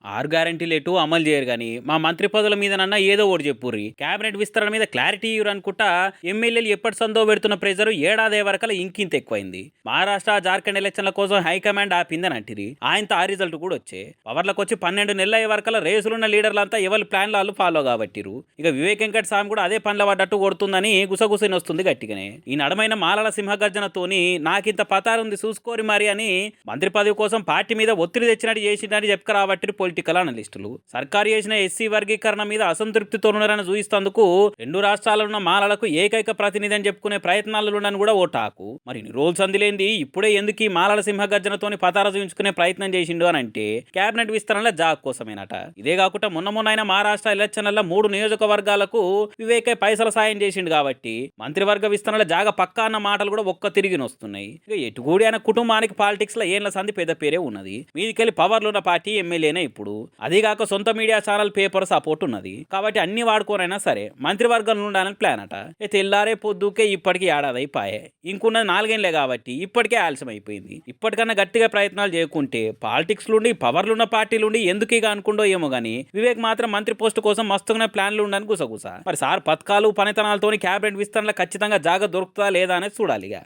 ఆరు గ్యారెంటీలు ఎటు అమలు చేయరు గాని మా మంత్రి పదవుల మీదనన్నా ఏదో ఒకటి చెప్పుర్రి. కేబినెట్ విస్తరణ మీద క్లారిటీ ఇవ్వరు అనుకుంటా ఎమ్మెల్యేలు ఎప్పటి సందో పెడుతున్న ప్రెజర్ ఏడాది వరకల ఇంకింత ఎక్కువైంది. మహారాష్ట్ర జార్ఖండ్ ఎలక్షన్ల కోసం హైకమాండ్ ఆపిందని అంటిరి. ఆయనతో ఆ రిజల్ట్ కూడా వచ్చే పవర్లకు వచ్చి 12 నెలల అయ్యే వరకల రేసులున్న లీడర్లంతా ఎవరి ప్లాన్లు వాళ్ళు ఫాలో కాబట్టిరు. ఇక వివేక్ వెంకట స్వామి కూడా అదే పనుల పడ్డట్టు కొడుతుందని గుసగుసని వస్తుంది గట్టిగానే. ఈ నడమైన మాలల సింహగర్జనతోని నాకింత పతారుంది చూసుకోరి మరి అని మంత్రి పదవి కోసం పార్టీ మీద ఒత్తిడి తెచ్చినట్టు చేసిందని చెప్పుకరాబట్టిరు పొలిటికల్ అనలిస్టులు. సర్కారు చేసిన ఎస్సీ వర్గీకరణ మీద అసంతృప్తితో ఉన్నారని చూయిస్తందుకు రెండు రాష్ట్రాల్లో ఉన్న మాలలకు ఏకైక ప్రతినిధి అని చెప్పుకునే ప్రయత్నాలు ఉండని కూడా ఓ టాకు. మరి రోల్స్ అందిలేంది ఇప్పుడే ఎందుకు ఈ మాలల సింహగర్జనతోని పతార చూయించుకునే ప్రయత్నం చేసిండు అని అంటే కేబినెట్ విస్తరణలో జాగ్ కోసమేనట. ఇదే కాకుండా మొన్న ఆయన మహారాష్ట్ర ఎలక్షన్లలో 3 నియోజకవర్గాలకు వివేకే పైసల సాయం చేసిండు కాబట్టి మంత్రివర్గ విస్తరణలో జాగ పక్కా అన్న మాటలు కూడా ఒక్క తిరిగి వస్తున్నాయి. ఇక ఎటుగూడి ఆయన కుటుంబానికి పాలిటిక్స్ లో ఏళ్ల సంది పెద్ద పేరే ఉన్నది. మీదికెళ్ళి పవర్లు ఉన్న పార్టీ ఎమ్మెల్యేనే ఇప్పుడు. అదేగాక సొంత మీడియా ఛానల్ పేపర్ సపోర్ట్ ఉన్నది కాబట్టి అన్ని వాడుకోనైనా సరే మంత్రివర్గంలో ఉండాలని ప్లాన్ అట. తెల్లారే పొద్దుకే ఇప్పటికీ ఏడాది అయిపోయాయి. ఇంకున్నది 4 ఏళ్లే కాబట్టి ఇప్పటికే ఆలస్యం అయిపోయింది. ఇప్పటికన్నా గట్టిగా ప్రయత్నాలు చేయకుంటే పాలిటిక్స్ నుండి పవర్లున్న పార్టీలుండి ఎందుకు ఇక అనుకుండో ఏమో గానీ వివేక్ మాత్రం మంత్రి పోస్ట్ కోసం మస్తుగానే ప్లాన్లు ఉండని గుసగుస. మరి సార్ పథకాలు పనితనాలతోని క్యాబినెట్ విస్తరణలో ఖచ్చితంగా జాగ దొరుకుతుందా లేదా అనేది చూడాలిగా.